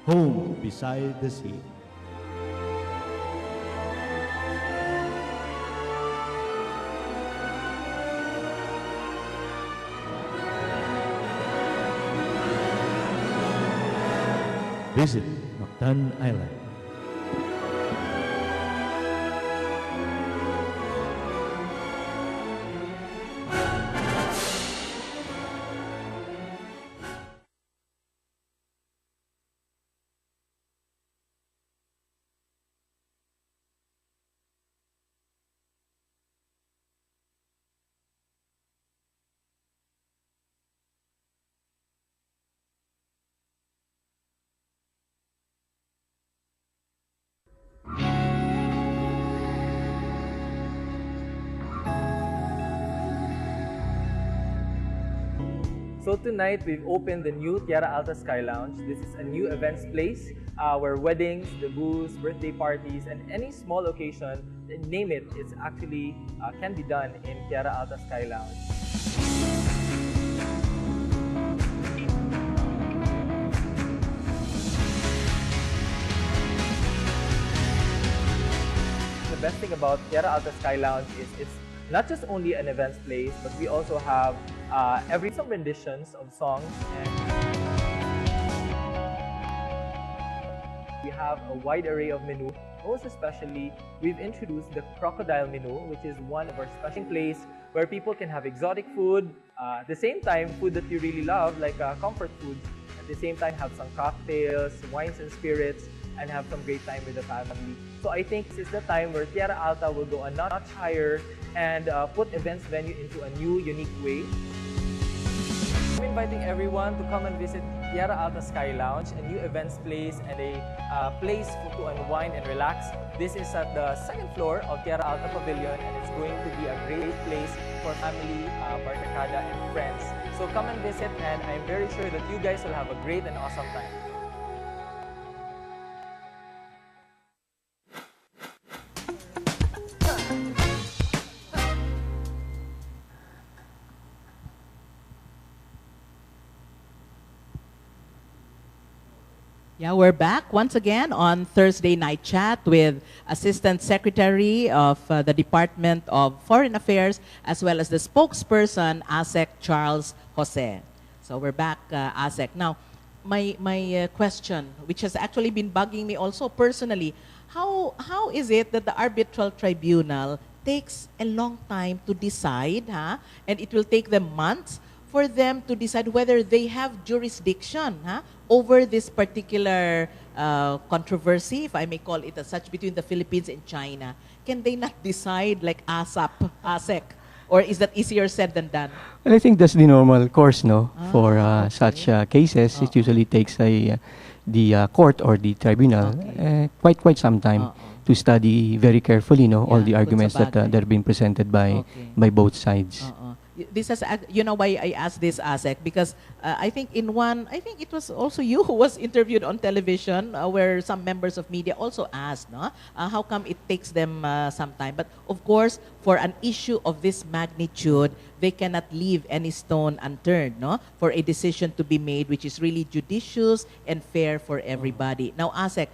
home beside the sea. Visit Mactan Island. So tonight we've opened the new Tierra Alta Sky Lounge. This is a new events place where weddings, debuts, birthday parties, and any small occasion, name it, it's actually can be done in Tierra Alta Sky Lounge. The best thing about Tierra Alta Sky Lounge is it's not just only an events place, but we also have some renditions of songs, and we have a wide array of menu. Most especially, we've introduced the crocodile menu, which is one of our special place where people can have exotic food, at the same time food that you really love, like comfort foods. At the same time, have some cocktails, wines and spirits, and have some great time with the family. So I think this is the time where Tierra Alta will go a notch higher and put events venue into a new, unique way. I'm inviting everyone to come and visit Tierra Alta Sky Lounge, a new events place and a place to unwind and relax. This is at the second floor of Tierra Alta Pavilion, and it's going to be a great place for family, barkada, and friends. So come and visit, and I'm very sure that you guys will have a great and awesome time. Yeah, we're back once again on Thursday Night Chat with Assistant Secretary of the Department of Foreign Affairs, as well as the spokesperson, ASEC Charles Jose. So we're back, ASEC. Now, my question, which has actually been bugging me also personally, how is it that the arbitral tribunal takes a long time to decide, and it will take them months for them to decide whether they have jurisdiction over this particular controversy, if I may call it as such, between the Philippines and China? Can they not decide like ASEC? Or is that easier said than done? Well, I think that's the normal course, no? For such cases, it usually takes the court or the tribunal quite some time to study very carefully, no, all the arguments that are being presented by both sides. This has, you know why I asked this, ASEC, because I think it was also you who was interviewed on television where some members of media also asked, no, how come it takes them some time? But of course, for an issue of this magnitude, they cannot leave any stone unturned, no, for a decision to be made which is really judicious and fair for everybody. Now, ASEC,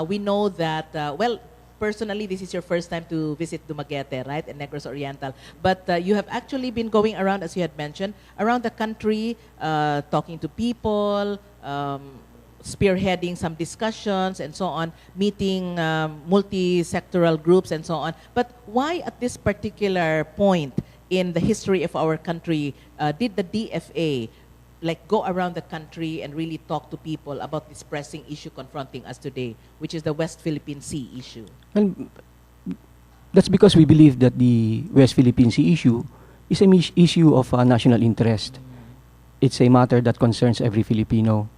we know that, well, personally, this is your first time to visit Dumaguete, right, and Negros Oriental. But you have actually been going around, as you had mentioned, around the country, talking to people, spearheading some discussions and so on, meeting multi-sectoral groups and so on. But why at this particular point in the history of our country did the DFA go around the country and really talk to people about this pressing issue confronting us today, which is the West Philippine Sea issue? Well, that's because we believe that the West Philippine Sea issue is an issue of national interest. It's a matter that concerns every Filipino.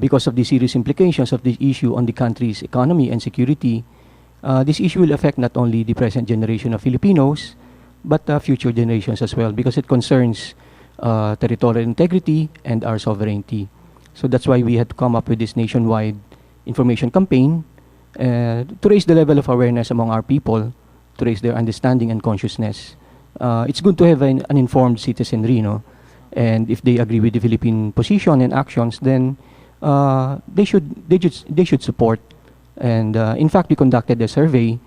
Because of the serious implications of this issue on the country's economy and security, this issue will affect not only the present generation of Filipinos, but future generations as well, because it concerns territorial integrity and our sovereignty. So that's why we had to come up with this nationwide information campaign to raise the level of awareness among our people, to raise their understanding and consciousness. It's good to have an informed citizenry, no? And if they agree with the Philippine position and actions, then they should support. And in fact, we conducted a survey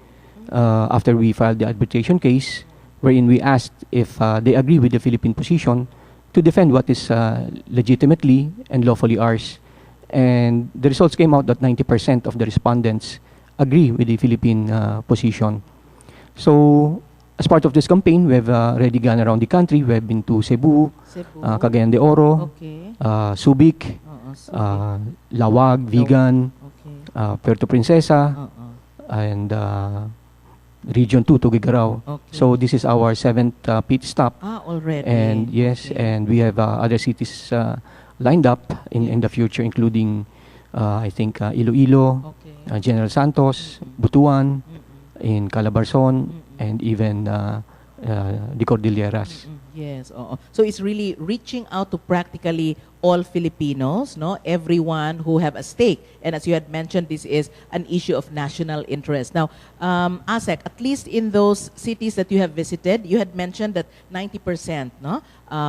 after we filed the arbitration case, wherein we asked if they agree with the Philippine position to defend what is legitimately and lawfully ours. And the results came out that 90% of the respondents agree with the Philippine position. So, as part of this campaign, we have already gone around the country. We have been to Cebu, Cagayan de Oro, Okay. Subic, Lawag, Vigan, Okay. Puerto Princesa, and Region 2, Tuguegarao. Okay. So this is our 7th pit stop. Already. And yes, Okay. and we have other cities lined up in the future, including I think Iloilo, Okay. General Santos, Butuan, Mm-mm. in Calabarzon, Mm-mm. and even the Cordilleras. Yes, oo. So it's really reaching out to practically all Filipinos, no? Everyone who have a stake. And as you had mentioned, this is an issue of national interest. Now, ASEC, at least in those cities that you have visited, you had mentioned that 90%, no,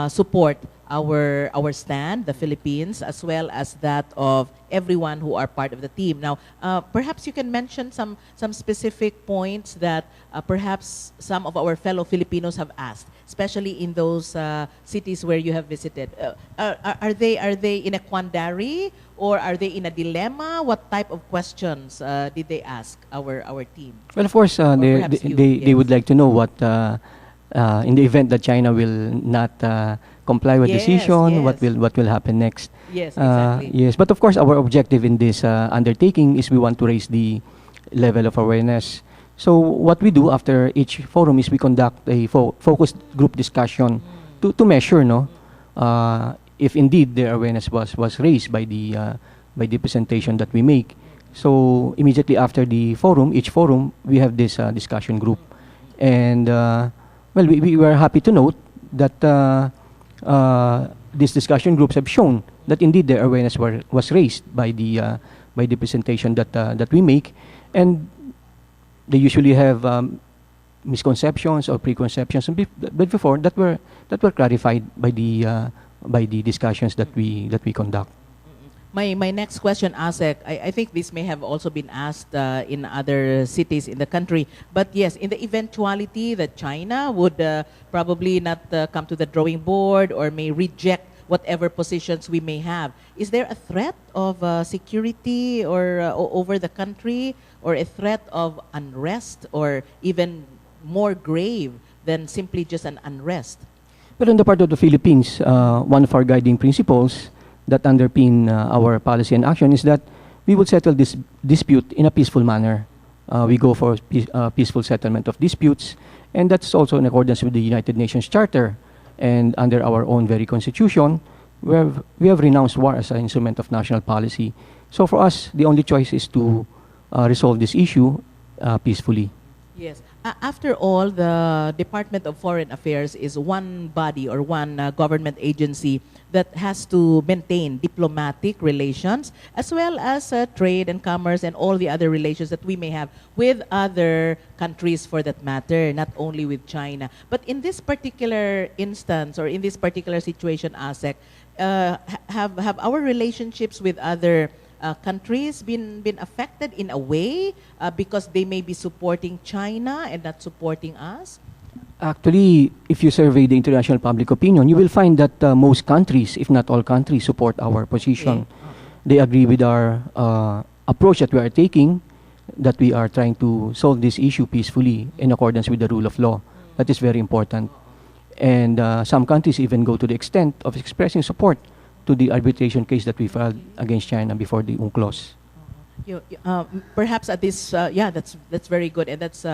support our stand, the Philippines, as well as that of everyone who are part of the team. Now, perhaps you can mention some specific points that perhaps some of our fellow Filipinos have asked, especially in those cities where you have visited. Are they in a quandary, or are they in a dilemma? What type of questions did they ask our team? Well, of course, perhaps they you, would yes. like to know what, in the event that China will not comply with Yes, decision, yes. what will happen next? Yes, exactly. Yes, but of course, our objective in this undertaking is we want to raise the level of awareness. So what we do after each forum is we conduct a focused group discussion to measure, no, if indeed their awareness was raised by the presentation that we make. So immediately after the forum, each forum, we have this discussion group, and well, we were happy to note that these discussion groups have shown that indeed their awareness was raised by the presentation that we make, and they usually have misconceptions or preconceptions but before that were clarified by the discussions that we conduct. My next question, ASEC, I think this may have also been asked in other cities in the country. But yes, in the eventuality that China would probably not come to the drawing board or may reject whatever positions we may have, is there a threat of security or over the country, or a threat of unrest, or even more grave than simply just an unrest? But on the part of the Philippines, one of our guiding principles that underpin our policy and action is that we will settle this dispute in a peaceful manner. We go for peaceful settlement of disputes, and that's also in accordance with the United Nations Charter and under our own very constitution, where we have renounced war as an instrument of national policy. So for us, the only choice is to resolve this issue peacefully. Yes. After all, the Department of Foreign Affairs is one body or one government agency that has to maintain diplomatic relations as well as trade and commerce and all the other relations that we may have with other countries for that matter, not only with China. But in this particular instance or in this particular situation, ASEC, have our relationships with other countries been affected in a way because they may be supporting China and not supporting us? Actually, if you survey the international public opinion, you will find that most countries, if not all countries, support our position. Okay. They agree with our approach that we are taking, that we are trying to solve this issue peacefully in accordance with the rule of law. That is very important. And some countries even go to the extent of expressing support to the arbitration case that we filed against China before the UNCLOS. Perhaps at this, that's very good, and that's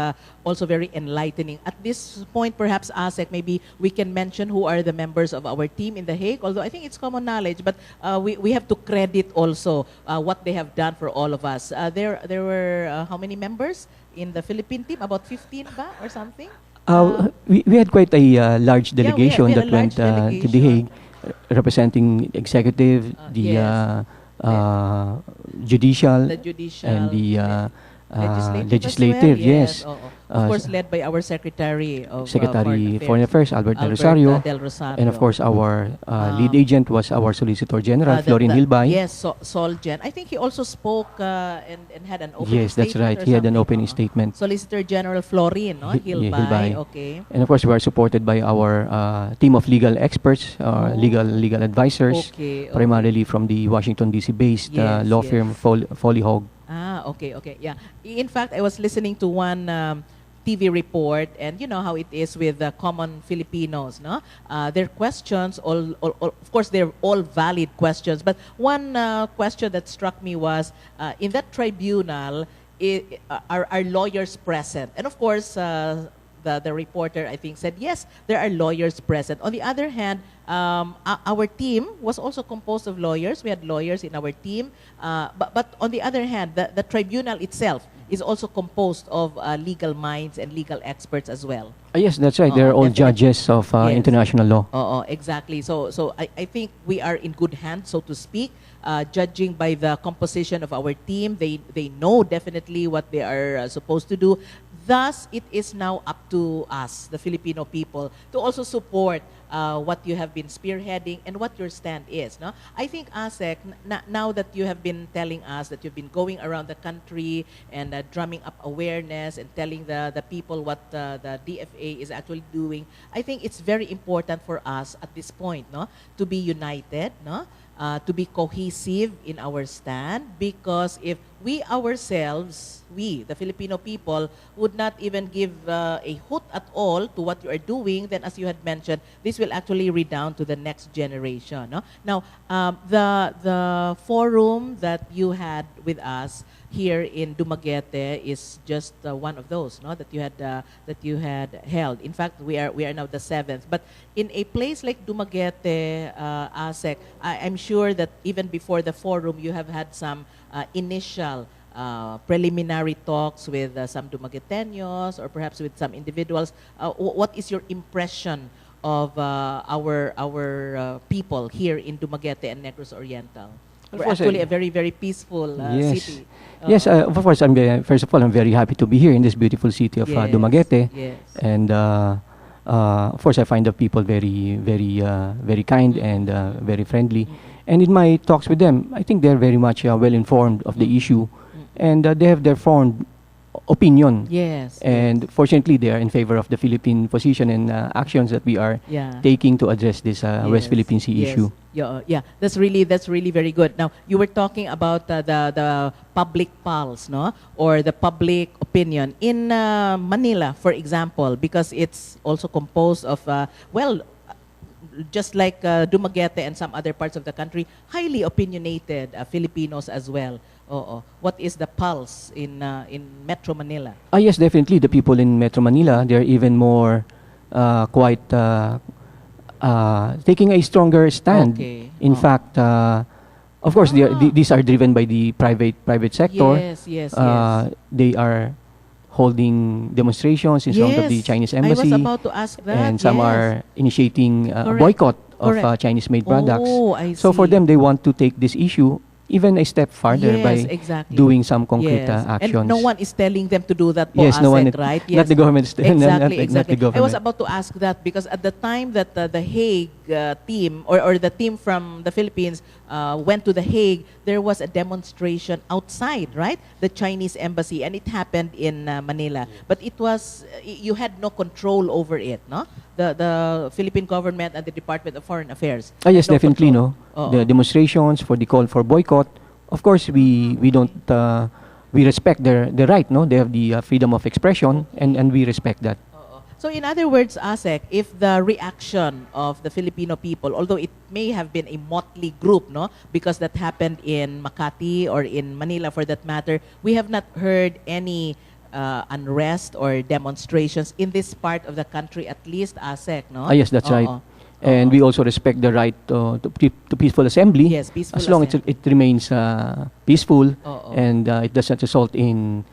also very enlightening. At this point, perhaps, ASEC, maybe we can mention who are the members of our team in The Hague, although I think it's common knowledge, but we have to credit also what they have done for all of us. There were how many members in the Philippine team? About 15 ba or something? We had quite a large delegation we had that a went large to The Hague, representing executive, the Yes. judicial, The judicial and the legislative as legislative. well? Yes. Oo. Of course, led by our Secretary of Secretary Foreign Affairs, Albert Del Albert, Rosario. Del Rosario. And of course, our lead agent was our Solicitor General, Florin Hilbay. Yes, Solgen. I think he also spoke and had an opening Yes, statement. that's right. or He had an something, opening statement. Solicitor General Florin, no? Hilbay. Hilbay. Okay. And of course, we are supported by our team of legal experts, legal advisors, Okay. primarily from the Washington D.C. based Yes, law yes. firm Foley Hogg. Okay, yeah. In fact, I was listening to one TV report, and you know how it is with common Filipinos, no? Their questions, of course, they're all valid questions, but one question that struck me was, in that tribunal, are lawyers present? And of course, the reporter, I think, said, yes, there are lawyers present. On the other hand, our team was also composed of lawyers. We had lawyers in our team. But on the other hand, the tribunal itself is also composed of legal minds and legal experts as well. Yes, that's right. They're all Definitely. judges of international law. Exactly. So I think we are in good hands, so to speak. Judging by the composition of our team, they know definitely what they are supposed to do. Thus, it is now up to us, the Filipino people, to also support what you have been spearheading and what your stand is. No? I think, ASEC, now that you have been telling us that you've been going around the country and drumming up awareness and telling the people what the DFA is actually doing, I think it's very important for us at this point, no, to be united, no, to be cohesive in our stand, because if we ourselves, we, the Filipino people, would not even give a hoot at all to what you are doing, then as you had mentioned, this will actually redound to the next generation. No? Now, the forum that you had with us here in Dumaguete is just one of those, no, that you had held. In fact, we are now the 7th. But in a place like Dumaguete, ASEC, I'm sure that even before the forum, you have had some initial preliminary talks with some Dumagueteños or perhaps with some individuals. What is your impression of our people here in Dumaguete and Negros Oriental? We're actually a very, very peaceful city. Yes, of course, first of all, I'm very happy to be here in this beautiful city of Dumaguete. Yes. And of course, I find the people very, very, very kind and very friendly. And in my talks with them, I think they're very much well informed of the issue, and they have their formed opinion. Yes. And fortunately, they are in favor of the Philippine position and actions that we are taking to address this West Philippine Sea issue. Yeah, that's really very good. Now, you were talking about the public pulse, no, or the public opinion in Manila, for example, because it's also composed of just like Dumaguete and some other parts of the country, highly opinionated Filipinos as well. What is the pulse in Metro Manila? Yes, definitely. The people in Metro Manila, they're even more quite taking a stronger stand. Okay. In fact, of course, these are driven by the private sector. Yes. They are holding demonstrations in front of the Chinese embassy. I was about to ask that. And some are initiating a boycott of Chinese-made products. I see. So for them, they want to take this issue even a step farther by doing some concrete actions. And no one is telling them to do that, yes, no one, right? Not the government. Exactly. Not the government. I was about to ask that because at the time that the Hague team or the team from the Philippines went to the Hague, there was a demonstration outside, right? The Chinese embassy, and it happened in Manila. But it was, you had no control over it, no? The Philippine government and the Department of Foreign Affairs. Yes, definitely, no. The demonstrations for the call for boycott, of course, we don't we respect their right, no. They have the freedom of expression, and we respect that. So in other words, ASEC, if the reaction of the Filipino people, although it may have been a motley group, no, because that happened in Makati or in Manila for that matter, we have not heard any unrest or demonstrations in this part of the country, at least, ASEC, no? Yes, that's right. And we also respect the right to peaceful assembly. Yes, peaceful as long as it remains peaceful and it does not result in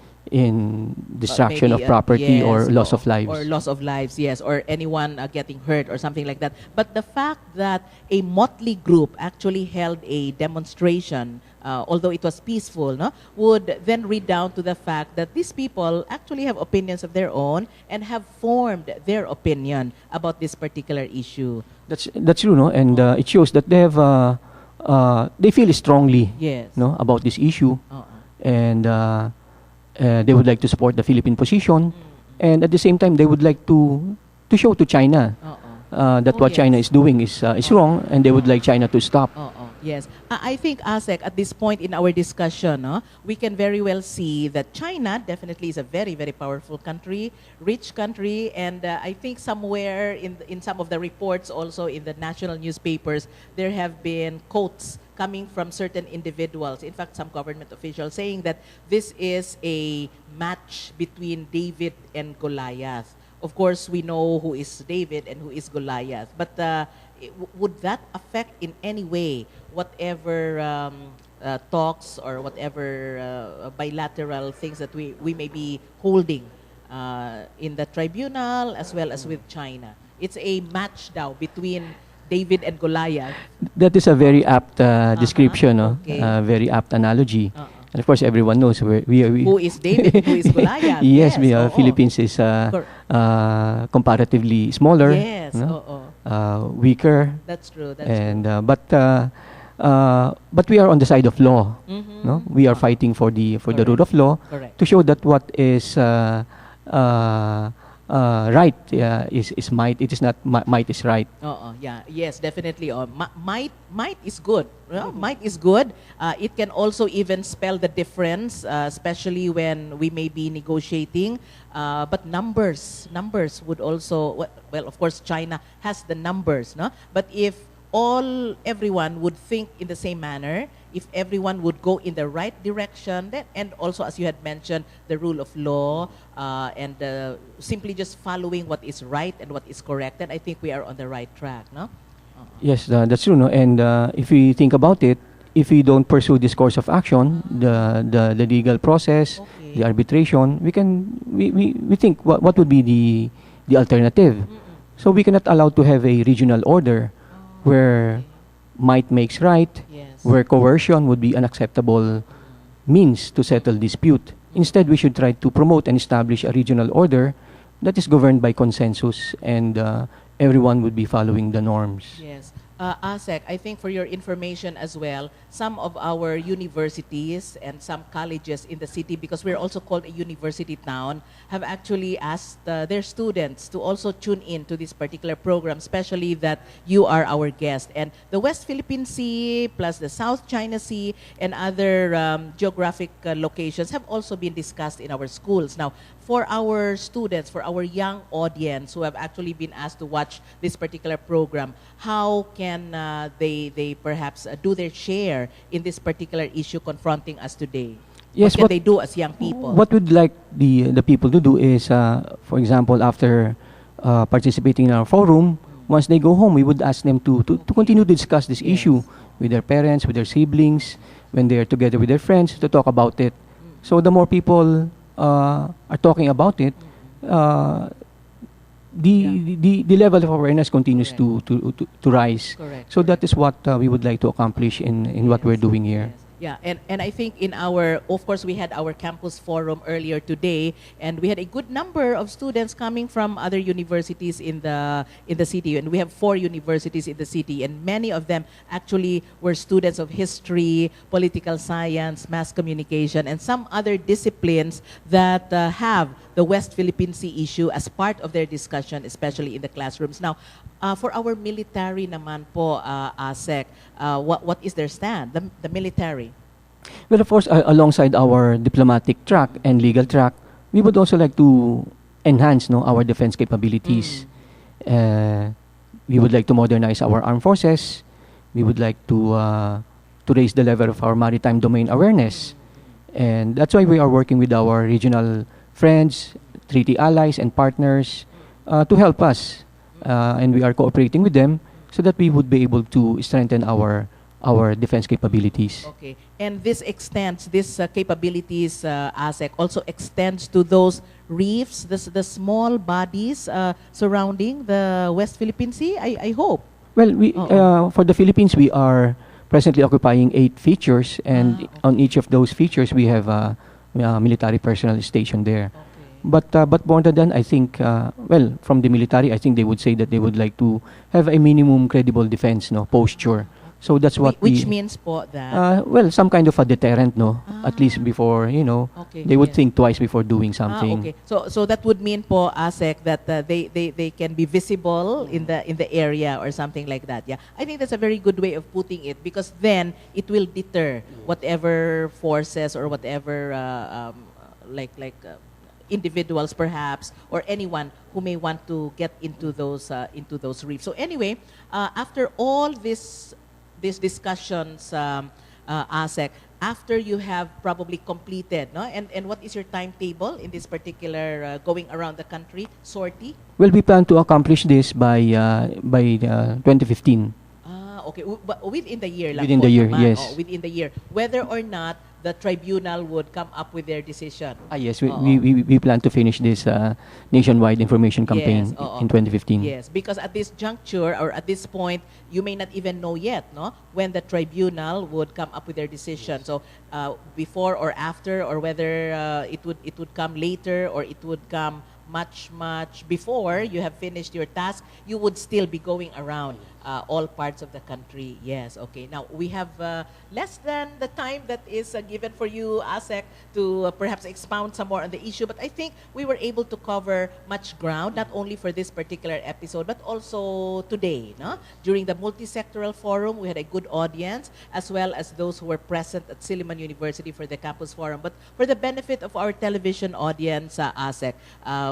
destruction of property or loss of lives. Or loss of lives, yes, or anyone getting hurt or something like that. But the fact that a motley group actually held a demonstration although it was peaceful, no, would then redound to the fact that these people actually have opinions of their own and have formed their opinion about this particular issue. That's true, no, and it shows that they feel strongly, Yes. no, about this issue, Uh-uh. and they would like to support the Philippine position, and at the same time they would like to show to China that Oh, what China yes. is doing is wrong, and they would like China to stop. Yes. I think, ASEC, at this point in our discussion, we can very well see that China definitely is a very, very powerful country, rich country, and I think somewhere in some of the reports also in the national newspapers, there have been quotes coming from certain individuals, in fact, some government officials, saying that this is a match between David and Goliath. Of course, we know who is David and who is Goliath, but would that affect in any way whatever talks or whatever bilateral things that we may be holding in the tribunal as well as with China? It's a match now between David and Goliath. That is a very apt description, no? Okay. Very apt analogy. And of course, everyone knows we Who is David and who is Goliath? yes, we oo. Philippines is comparatively smaller, Yes, no? oo. Weaker, That's true. That's and but we are on the side of law. true. Mhm. No, we are fighting for the Correct. rule of law Correct. to show that what is right is might. It is not might is right. Yeah. Yes, definitely. Might is good. Might is good. It can also even spell the difference, especially when we may be negotiating. But numbers would also, well, of course, China has the numbers, no? But if everyone would think in the same manner, if everyone would go in the right direction, then, and also, as you had mentioned, the rule of law, and simply just following what is right and what is correct, then I think we are on the right track, no? Yes, that's true. No, and if we think about it, if we don't pursue this course of action, the legal process, Okay. the arbitration, we think what would be the alternative. So we cannot allow to have a regional order where might makes right, Yes. where coercion would be an acceptable means to settle dispute. Instead, we should try to promote and establish a regional order that is governed by consensus, and everyone would be following the norms. Yes. ASEC, I think for your information as well, some of our universities and some colleges in the city, because we're also called a university town, have actually asked their students to also tune in to this particular program, especially that you are our guest. And the West Philippine Sea plus the South China Sea and other geographic locations have also been discussed in our schools. Now, for our students, for our young audience who have actually been asked to watch this particular program, how can they perhaps do their share in this particular issue confronting us today? Yes, what can they do as young people? What we'd like the people to do is, for example, after participating in our forum, once they go home, we would ask them to continue to discuss this Yes. issue with their parents, with their siblings, when they're together with their friends, to talk about it. So the more people are talking about it, the level of awareness continues to rise. Correct. So that is what we would like to accomplish in what we're doing here. Yes. Yeah, and I think in our, of course, we had our campus forum earlier today, and we had a good number of students coming from other universities in the city, and we have 4 universities in the city, and many of them actually were students of history, political science, mass communication, and some other disciplines that have the West Philippine Sea issue as part of their discussion, especially in the classrooms. Now, for our military naman po, ASEC, what is their stand, the military? Well, of course, alongside our diplomatic track and legal track, we would also like to enhance our defense capabilities. We would like to modernize our armed forces. We would like to raise the level of our maritime domain awareness. And that's why we are working with our regional friends, treaty allies, and partners to help us. And we are cooperating with them so that we would be able to strengthen our defense capabilities. Okay, and this extends, this capabilities, ASEC, also extends to those reefs, the small bodies surrounding the West Philippine Sea, I hope. Well, we for the Philippines, we are presently occupying 8 features, and okay. on each of those features we have military personnel stationed there. Okay. But more than that, I think, well, from the military, I think they would say that they would like to have a minimum credible defense, no, posture. So that's what Which means po that well, some kind of a deterrent, no, at least Ah. before, okay, they would yes. think twice before doing something. Okay. So that would mean po, ASEC, that they can be visible in the area or something like that. Yeah. I think that's a very good way of putting it, because then it will deter whatever forces or whatever individuals perhaps, or anyone who may want to get into those reefs. So anyway, after all these discussions, ASEC, after you have probably completed, no? And what is your timetable in this particular going around the country sortie? Well, we plan to accomplish this by 2015. Okay, but within the year lang Within po the year, naman. yes. Oh, within the year. Whether or not the tribunal would come up with their decision. Yes, Oo. we plan to finish this nationwide information campaign Yes, oo. in 2015. Yes, because at this juncture or at this point, you may not even know yet, no, when the tribunal would come up with their decision. So before or after, or whether it would come later or it would come much before you have finished your task, you would still be going around all parts of the country. Yes, okay. Now, we have less than the time that is given for you, ASEC, to perhaps expound some more on the issue, but I think we were able to cover much ground, not only for this particular episode, but also today. No? During the Multisectoral Forum, we had a good audience, as well as those who were present at Silliman University for the Campus Forum. But for the benefit of our television audience, ASEC,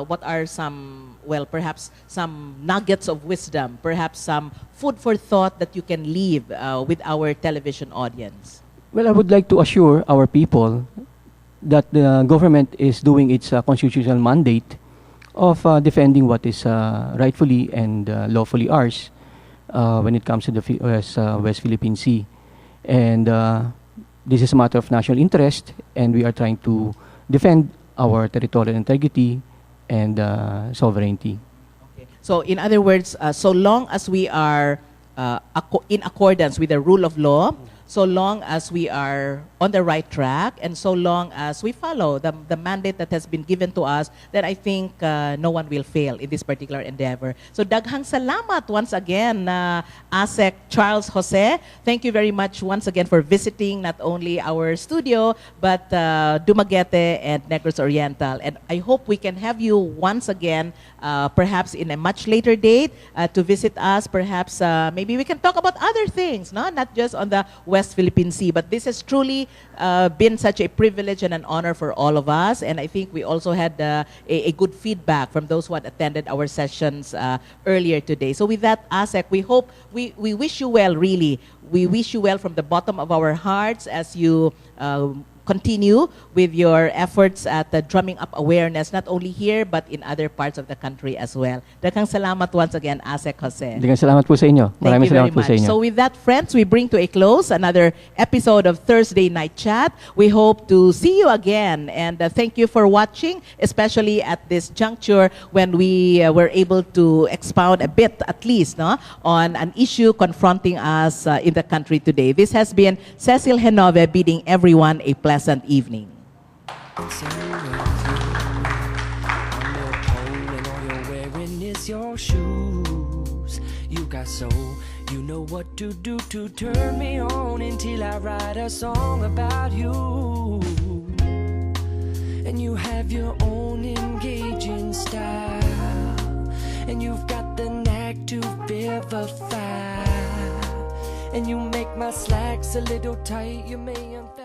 what are some, well, perhaps some nuggets of wisdom, perhaps some food for thought that you can leave with our television audience? Well, I would like to assure our people that the government is doing its constitutional mandate of defending what is rightfully and lawfully ours when it comes to the West Philippine Sea. And this is a matter of national interest, and we are trying to defend our territorial integrity and sovereignty. Okay. So in other words, so long as we are in accordance with the rule of law, so long as we are on the right track, and so long as we follow the mandate that has been given to us, then I think no one will fail in this particular endeavor. So daghang salamat once again, ASEC Charles Jose. Thank you very much once again for visiting not only our studio, but Dumaguete and Negros Oriental. And I hope we can have you once again, perhaps in a much later date, to visit us. Perhaps maybe we can talk about other things, no? Not just on the West Philippine Sea. But this has truly been such a privilege and an honor for all of us. And I think we also had a good feedback from those who had attended our sessions earlier today. So with that, ASEC, we hope, we wish you well, really. We wish you well from the bottom of our hearts as you continue with your efforts at drumming up awareness, not only here, but in other parts of the country as well. Daghang salamat once again, ASEC Jose. Daghang salamat po sa inyo. Thank you very salamat po much. sa inyo. So with that, friends, we bring to a close another episode of Thursday Night Chat. We hope to see you again, and thank you for watching, especially at this juncture when we were able to expound a bit, at least, no, on an issue confronting us in the country today. This has been Cecil Henove bidding everyone a pleasant evening. Your shoes, you got soul, you know what to do to turn me on until I write a song about you. And you have your own engaging style, and you've got the knack to vivify, and you make my slacks a little tight, you may unfasten.